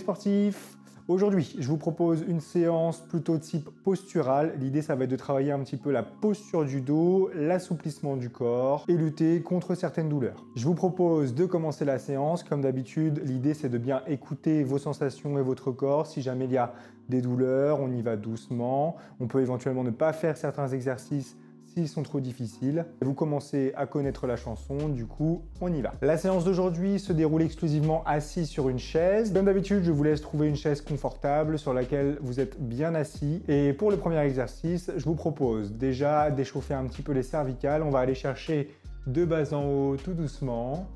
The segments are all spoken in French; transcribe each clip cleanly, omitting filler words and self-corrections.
sportifs, aujourd'hui je vous propose une séance plutôt type postural. L'idée ça va être de travailler un petit peu la posture du dos, l'assouplissement du corps et lutter contre certaines douleurs. Je vous propose de commencer la séance. Comme d'habitude, l'idée c'est de bien écouter vos sensations et votre corps. Si jamais il y a des douleurs, on y va doucement. On peut éventuellement ne pas faire certains exercices s'ils sont trop difficiles. Vous commencez à connaître la chanson, du coup, on y va. La séance d'aujourd'hui se déroule exclusivement assis sur une chaise. Comme d'habitude, je vous laisse trouver une chaise confortable sur laquelle vous êtes bien assis. Et pour le premier exercice, je vous propose déjà d'échauffer un petit peu les cervicales. On va aller chercher de bas en haut tout doucement.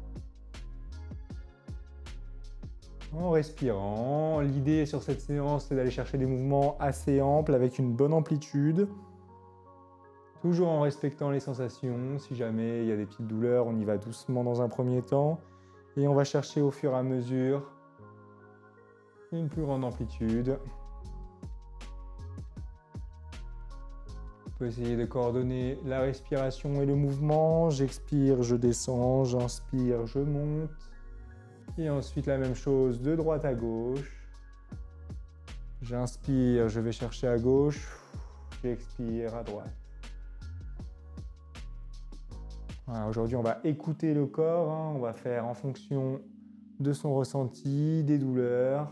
En respirant. L'idée sur cette séance, c'est d'aller chercher des mouvements assez amples avec une bonne amplitude. Toujours en respectant les sensations. Si jamais il y a des petites douleurs, on y va doucement dans un premier temps. Et on va chercher au fur et à mesure une plus grande amplitude. On peut essayer de coordonner la respiration et le mouvement. J'expire, je descends, j'inspire, je monte. Et ensuite la même chose de droite à gauche. J'inspire, je vais chercher à gauche. J'expire à droite. Voilà, aujourd'hui, on va écouter le corps, on va faire en fonction de son ressenti, des douleurs.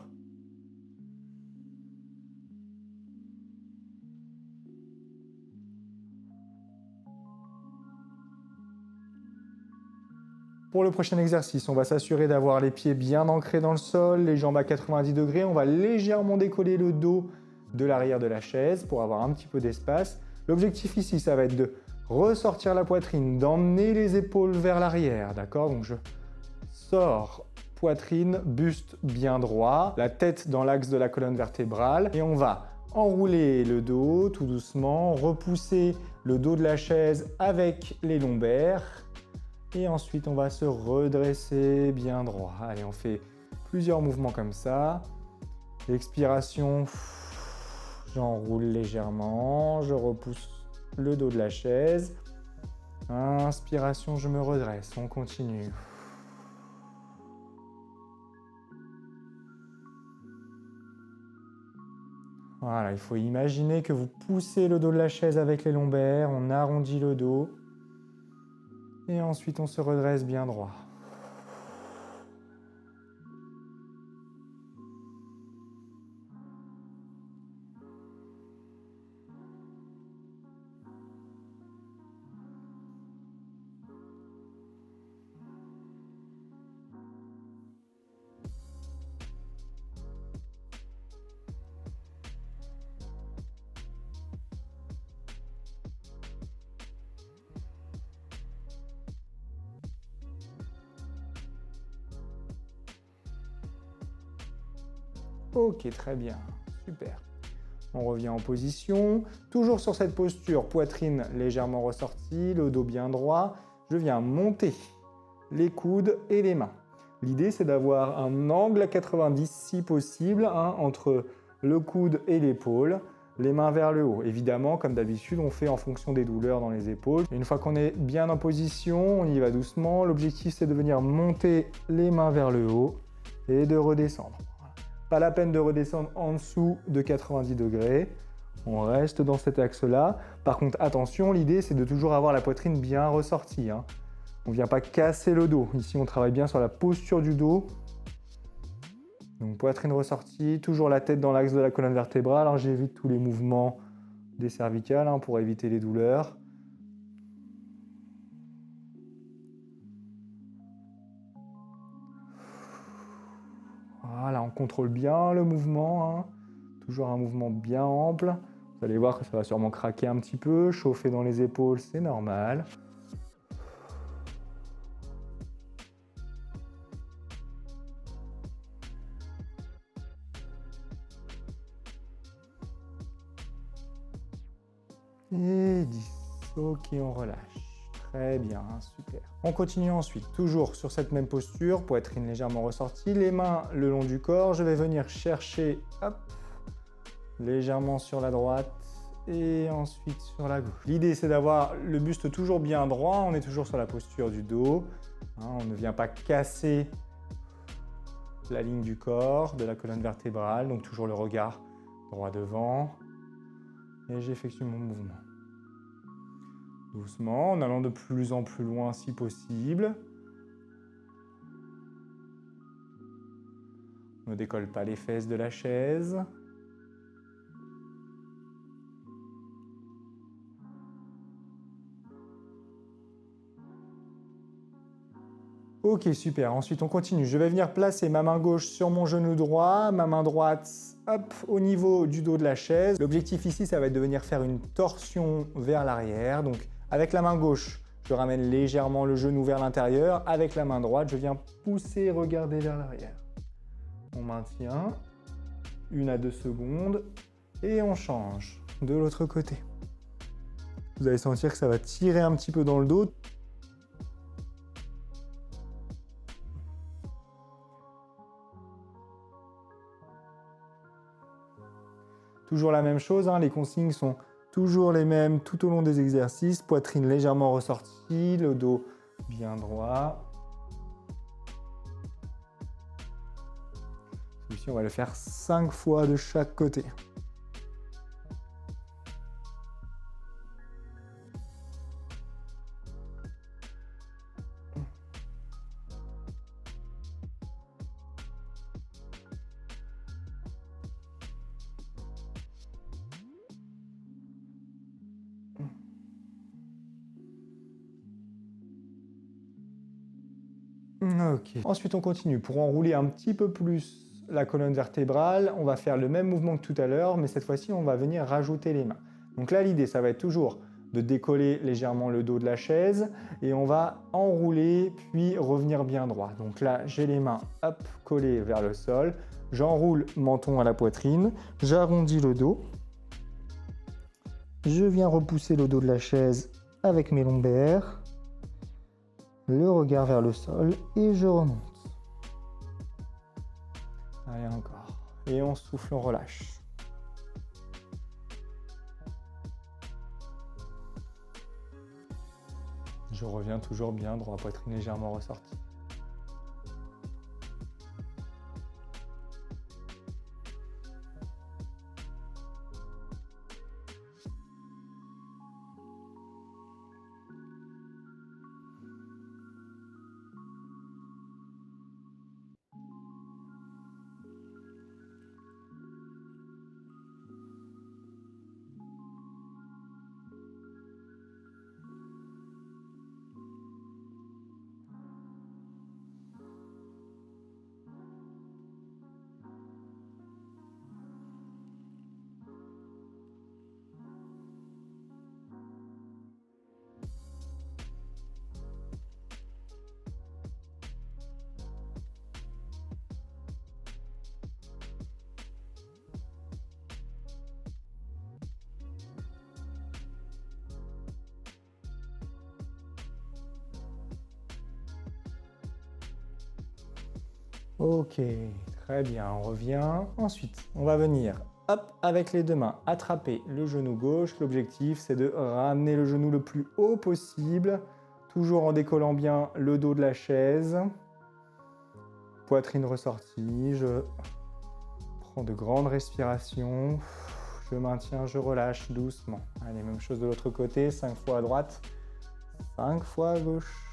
Pour le prochain exercice, on va s'assurer d'avoir les pieds bien ancrés dans le sol, les jambes à 90 degrés. On va légèrement décoller le dos de l'arrière de la chaise pour avoir un petit peu d'espace. L'objectif ici, ça va être de ressortir la poitrine, d'emmener les épaules vers l'arrière, d'accord? Donc je sors, poitrine, buste bien droit, la tête dans l'axe de la colonne vertébrale et on va enrouler le dos tout doucement, repousser le dos de la chaise avec les lombaires et ensuite on va se redresser bien droit. Allez, on fait plusieurs mouvements comme ça. Expiration, j'enroule légèrement, je repousse le dos de la chaise. Inspiration, je me redresse. On continue. Voilà, il faut imaginer que vous poussez le dos de la chaise avec les lombaires. On arrondit le dos. Et ensuite, on se redresse bien droit. Ok, très bien, super. On revient en position, toujours sur cette posture, poitrine légèrement ressortie, le dos bien droit. Je viens monter les coudes et les mains. L'idée, c'est d'avoir un angle à 90 si possible, entre le coude et l'épaule, les mains vers le haut. Évidemment, comme d'habitude, on fait en fonction des douleurs dans les épaules. Une fois qu'on est bien en position, on y va doucement. L'objectif, c'est de venir monter les mains vers le haut et de redescendre. Pas la peine de redescendre en dessous de 90 degrés. On reste dans cet axe-là. Par contre, attention, l'idée, c'est de toujours avoir la poitrine bien ressortie. On ne vient pas casser le dos. Ici, on travaille bien sur la posture du dos. Donc, poitrine ressortie, toujours la tête dans l'axe de la colonne vertébrale. J'évite tous les mouvements des cervicales pour éviter les douleurs. Voilà, on contrôle bien le mouvement, toujours un mouvement bien ample. Vous allez voir que ça va sûrement craquer un petit peu, chauffer dans les épaules, c'est normal. Et 10, ok, on relâche. Très bien, super. On continue ensuite, toujours sur cette même posture, poitrine légèrement ressortie, les mains le long du corps. Je vais venir chercher, hop, légèrement sur la droite et ensuite sur la gauche. L'idée, c'est d'avoir le buste toujours bien droit. On est toujours sur la posture du dos. On ne vient pas casser la ligne du corps, de la colonne vertébrale, donc toujours le regard droit devant. Et j'effectue mon mouvement. Doucement, en allant de plus en plus loin si possible. Ne décolle pas les fesses de la chaise. Ok, super. Ensuite, on continue. Je vais venir placer ma main gauche sur mon genou droit, ma main droite, hop, au niveau du dos de la chaise. L'objectif ici, ça va être de venir faire une torsion vers l'arrière. Donc, avec la main gauche, je ramène légèrement le genou vers l'intérieur. Avec la main droite, je viens pousser et regarder vers l'arrière. On maintient 1 à 2 secondes et on change de l'autre côté. Vous allez sentir que ça va tirer un petit peu dans le dos. Toujours la même chose, hein, les consignes sont toujours les mêmes tout au long des exercices. Poitrine légèrement ressortie, le dos bien droit. Celui-ci, on va le faire 5 fois de chaque côté. Ok. Ensuite, on continue. Pour enrouler un petit peu plus la colonne vertébrale, on va faire le même mouvement que tout à l'heure, mais cette fois-ci, on va venir rajouter les mains. Donc là, l'idée, ça va être toujours de décoller légèrement le dos de la chaise et on va enrouler puis revenir bien droit. Donc là, j'ai les mains hop, collées vers le sol. J'enroule menton à la poitrine, j'arrondis le dos. Je viens repousser le dos de la chaise avec mes lombaires. Le regard vers le sol et je remonte. Allez, encore. Et on souffle, on relâche. Je reviens toujours bien droit, poitrine légèrement ressortie. Ok, très bien, on revient. Ensuite, on va venir, hop, avec les deux mains, attraper le genou gauche. L'objectif, c'est de ramener le genou le plus haut possible, toujours en décollant bien le dos de la chaise. Poitrine ressortie, je prends de grandes respirations. Je maintiens, je relâche doucement. Allez, même chose de l'autre côté, 5 fois à droite, 5 fois à gauche.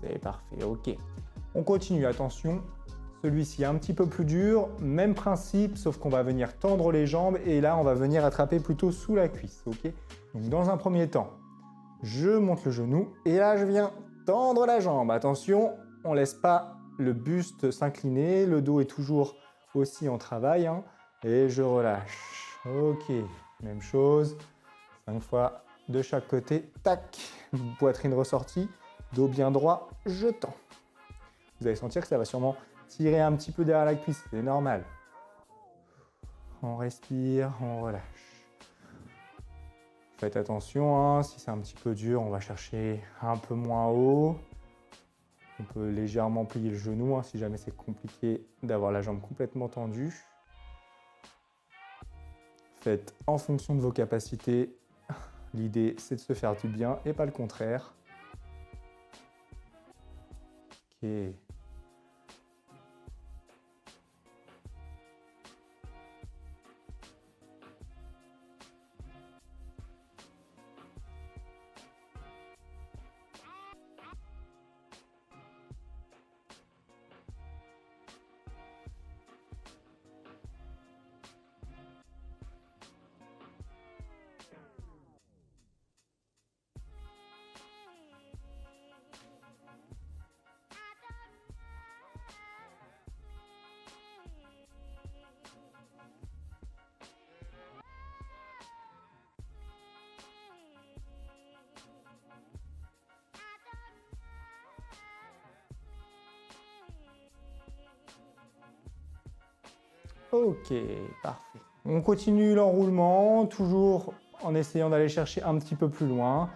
C'est parfait, ok. On continue, attention. Celui-ci est un petit peu plus dur, même principe, sauf qu'on va venir tendre les jambes et là, on va venir attraper plutôt sous la cuisse, ok? Donc, dans un premier temps, je monte le genou et là, je viens tendre la jambe. Attention, on ne laisse pas le buste s'incliner, le dos est toujours aussi en travail, hein, et je relâche. Ok, même chose, 5 fois de chaque côté, tac, poitrine ressortie, dos bien droit, je tends. Vous allez sentir que ça va sûrement tirer un petit peu derrière la cuisse, c'est normal. On respire, on relâche. Faites attention, hein, si c'est un petit peu dur, on va chercher un peu moins haut. On peut légèrement plier le genou, hein, si jamais c'est compliqué d'avoir la jambe complètement tendue. Faites en fonction de vos capacités. L'idée, c'est de se faire du bien et pas le contraire. Ok. Ok, parfait. On continue l'enroulement, toujours en essayant d'aller chercher un petit peu plus loin.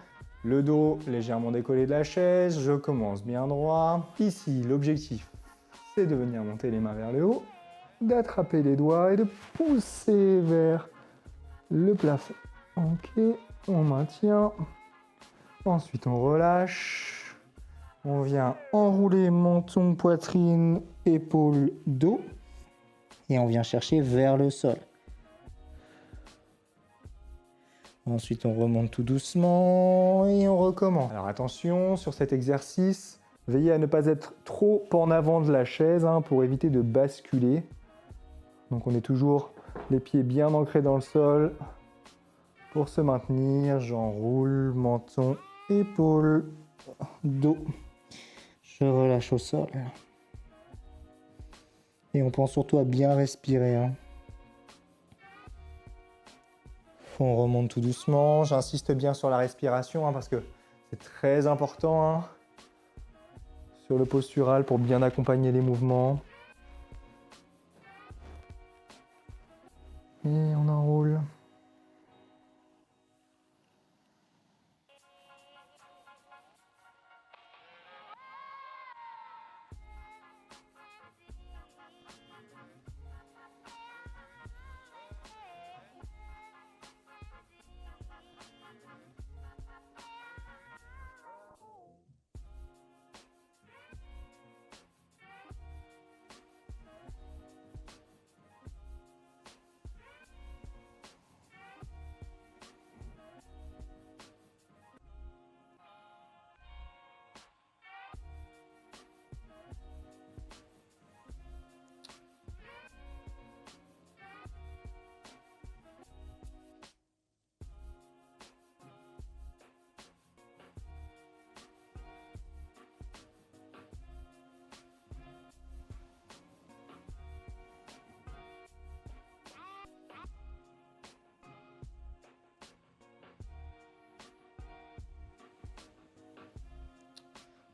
Le dos légèrement décollé de la chaise, je commence bien droit. Ici, l'objectif, c'est de venir monter les mains vers le haut, d'attraper les doigts et de pousser vers le plafond. Ok, on maintient. Ensuite, on relâche. On vient enrouler menton, poitrine, épaules, dos. Et on vient chercher vers le sol. Ensuite, on remonte tout doucement et on recommence. Alors attention, sur cet exercice, veillez à ne pas être trop en avant de la chaise, hein, pour éviter de basculer. Donc on est toujours les pieds bien ancrés dans le sol. Pour se maintenir, j'enroule menton, épaules, dos. Je relâche au sol. Et on pense surtout à bien respirer, hein. On remonte tout doucement. J'insiste bien sur la respiration, hein, parce que c'est très important, hein, sur le postural pour bien accompagner les mouvements. Et on enroule.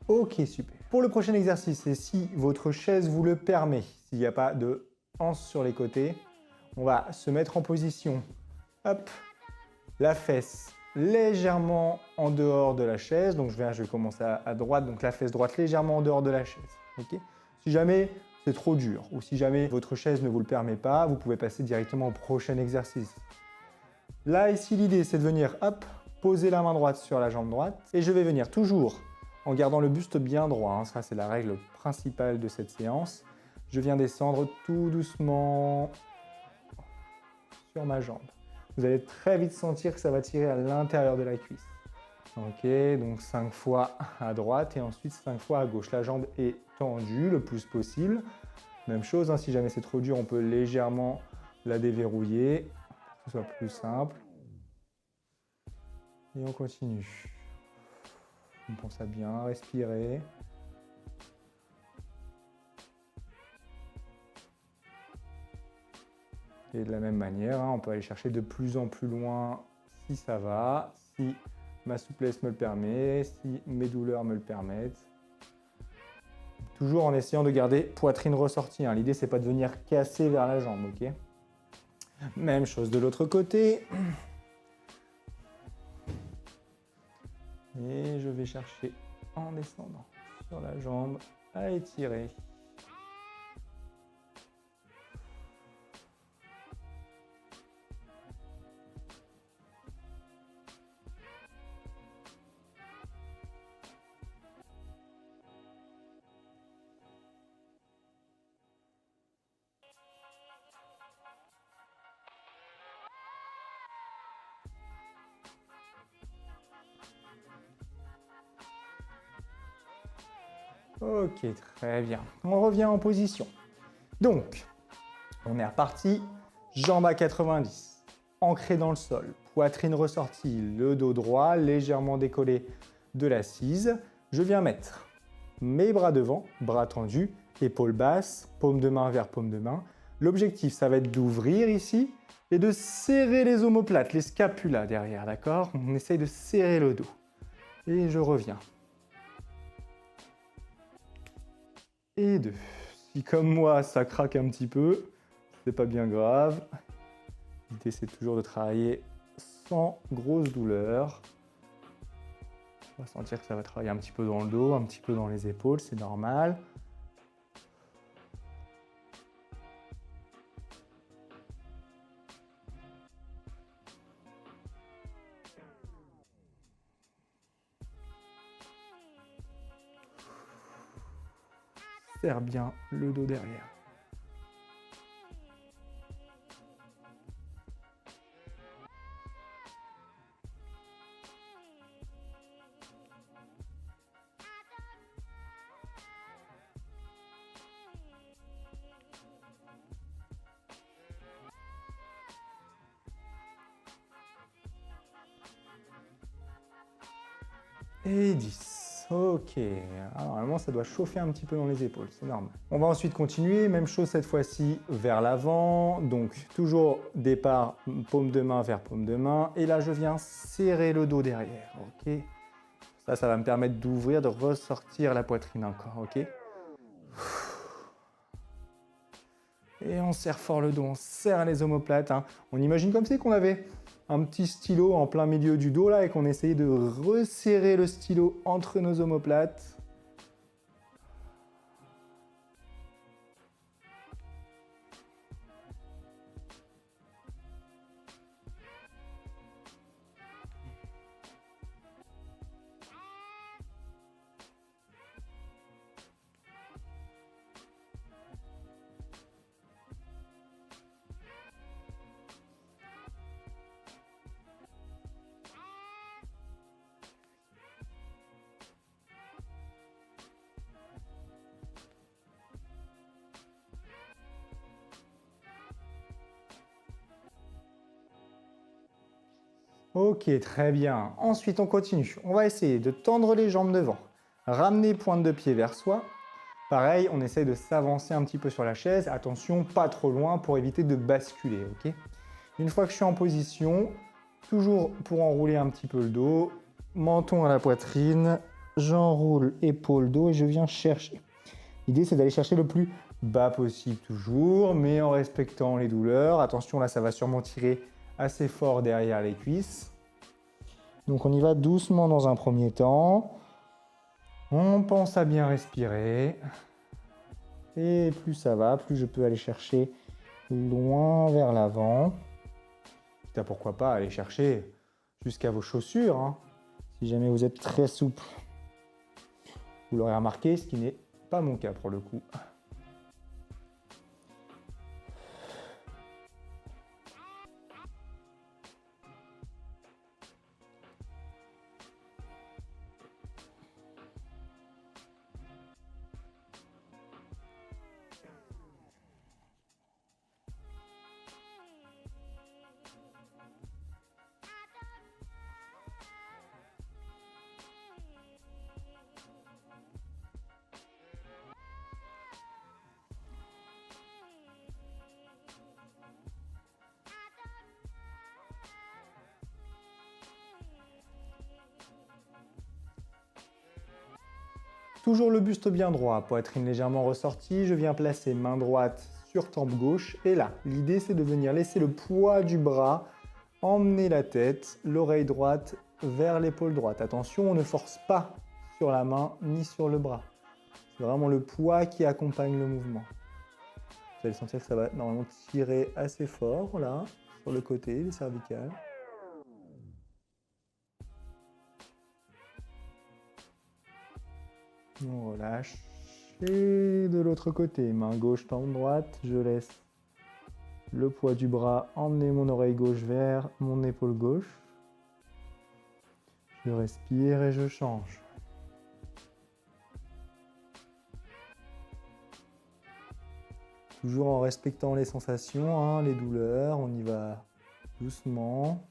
Ok, super. Pour le prochain exercice, et si votre chaise vous le permet, s'il n'y a pas de hanche sur les côtés, on va se mettre en position. Hop, la fesse légèrement en dehors de la chaise. Donc je vais commencer à droite, donc la fesse droite légèrement en dehors de la chaise. Okay. Si jamais c'est trop dur ou si jamais votre chaise ne vous le permet pas, vous pouvez passer directement au prochain exercice. Là, ici, l'idée, c'est de venir, hop, poser la main droite sur la jambe droite et je vais venir toujours en gardant le buste bien droit, hein. Ça c'est la règle principale de cette séance. Je viens descendre tout doucement sur ma jambe. Vous allez très vite sentir que ça va tirer à l'intérieur de la cuisse. Ok, donc 5 fois à droite et ensuite 5 fois à gauche. La jambe est tendue le plus possible. Même chose, hein, si jamais c'est trop dur, on peut légèrement la déverrouiller pour que ce soit plus simple. Et on continue. On pense à bien respirer. Et de la même manière, hein, on peut aller chercher de plus en plus loin si ça va, si ma souplesse me le permet, si mes douleurs me le permettent. Toujours en essayant de garder poitrine ressortie. Hein. L'idée, c'est pas de venir casser vers la jambe, ok? Même chose de l'autre côté. Et je vais chercher en descendant sur la jambe à étirer. Ok, très bien. On revient en position. Donc, on est reparti. Jambes à 90, ancré dans le sol, poitrine ressortie, le dos droit légèrement décollé de l'assise. Je viens mettre mes bras devant, bras tendus, épaules basses, paume de main vers paume de main. L'objectif, ça va être d'ouvrir ici et de serrer les omoplates, les scapulas derrière, d'accord? On essaye de serrer le dos. Et je reviens. Et 2. Si comme moi, ça craque un petit peu, c'est pas bien grave. L'idée, c'est toujours de travailler sans grosse douleur. On va sentir que ça va travailler un petit peu dans le dos, un petit peu dans les épaules, c'est normal. Serre bien le dos derrière. Et 10. Ok. Alors, normalement, ça doit chauffer un petit peu dans les épaules, c'est normal. On va ensuite continuer. Même chose cette fois-ci vers l'avant. Donc, toujours départ paume de main vers paume de main. Et là, je viens serrer le dos derrière. Ok. Ça va me permettre d'ouvrir, de ressortir la poitrine encore. Ok. Et on serre fort le dos, on serre les omoplates. Hein. On imagine comme c'est qu'on avait un petit stylo en plein milieu du dos là et qu'on essayait de resserrer le stylo entre nos omoplates. Ok, très bien. Ensuite, on continue. On va essayer de tendre les jambes devant, ramener pointe de pied vers soi. Pareil, on essaye de s'avancer un petit peu sur la chaise. Attention, pas trop loin pour éviter de basculer. Ok. Une fois que je suis en position, toujours pour enrouler un petit peu le dos, menton à la poitrine, j'enroule épaule, dos et je viens chercher. L'idée, c'est d'aller chercher le plus bas possible toujours, mais en respectant les douleurs. Attention, là, ça va sûrement tirer assez fort derrière les cuisses. Donc, on y va doucement dans un premier temps. On pense à bien respirer. Et plus ça va, plus je peux aller chercher loin vers l'avant. Pourquoi pas aller chercher jusqu'à vos chaussures, hein, si jamais vous êtes très souple. Vous l'aurez remarqué, ce qui n'est pas mon cas pour le coup. Toujours le buste bien droit, poitrine légèrement ressortie, je viens placer main droite sur tempe gauche. Et là, l'idée c'est de venir laisser le poids du bras emmener la tête, l'oreille droite vers l'épaule droite. Attention, on ne force pas sur la main ni sur le bras. C'est vraiment le poids qui accompagne le mouvement. Vous allez sentir que ça va normalement tirer assez fort là, sur le côté, les cervicales. On relâche. Et de l'autre côté, main gauche, tempe droite, je laisse le poids du bras emmener mon oreille gauche vers mon épaule gauche. Je respire et je change. Toujours en respectant les sensations, hein, les douleurs, on y va doucement.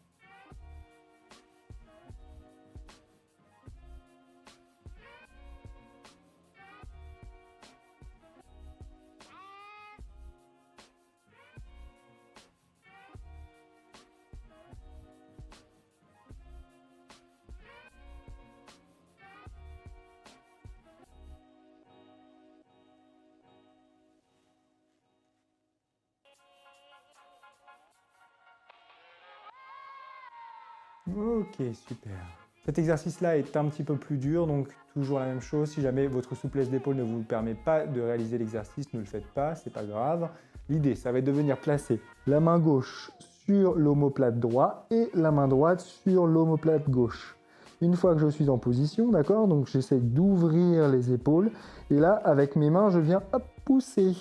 Ok, super. Cet exercice-là est un petit peu plus dur, donc toujours la même chose. Si jamais votre souplesse d'épaule ne vous permet pas de réaliser l'exercice, ne le faites pas, c'est pas grave. L'idée, ça va être de venir placer la main gauche sur l'omoplate droit et la main droite sur l'omoplate gauche. Une fois que je suis en position, d'accord, donc j'essaie d'ouvrir les épaules. Et là, avec mes mains, je viens pousser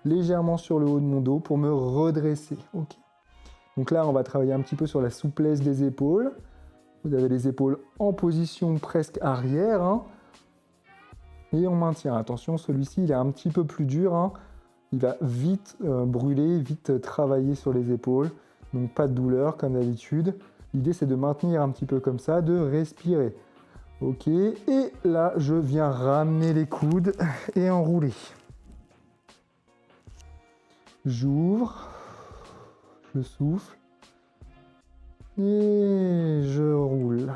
légèrement sur le haut de mon dos pour me redresser. Ok. Donc là, on va travailler un petit peu sur la souplesse des épaules. Vous avez les épaules en position presque arrière. Hein. Et on maintient. Attention, celui-ci, il est un petit peu plus dur. Hein. Il va vite brûler, vite travailler sur les épaules. Donc pas de douleur comme d'habitude. L'idée, c'est de maintenir un petit peu comme ça, de respirer. Ok. Et là, je viens ramener les coudes et enrouler. J'ouvre. Je souffle et je roule.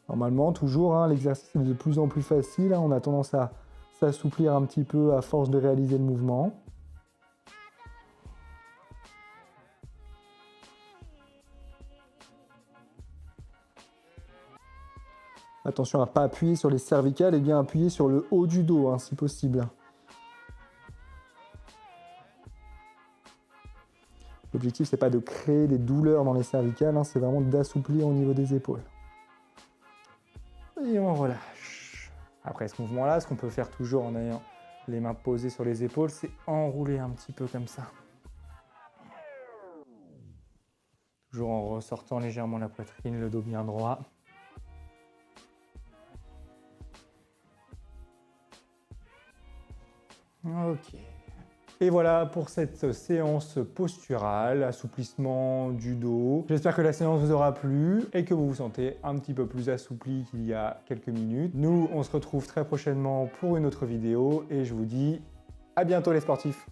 Normalement, toujours, hein, l'exercice est de plus en plus facile. Hein, on a tendance à s'assouplir un petit peu à force de réaliser le mouvement. Attention à ne pas appuyer sur les cervicales et bien appuyer sur le haut du dos, hein, si possible. L'objectif, c'est pas de créer des douleurs dans les cervicales, hein, c'est vraiment d'assouplir au niveau des épaules. Et on relâche. Après ce mouvement-là, ce qu'on peut faire toujours en ayant les mains posées sur les épaules, c'est enrouler un petit peu comme ça. Toujours en ressortant légèrement la poitrine, le dos bien droit. Ok. Et voilà pour cette séance posturale, assouplissement du dos. J'espère que la séance vous aura plu et que vous vous sentez un petit peu plus assoupli qu'il y a quelques minutes. Nous, on se retrouve très prochainement pour une autre vidéo et je vous dis à bientôt les sportifs.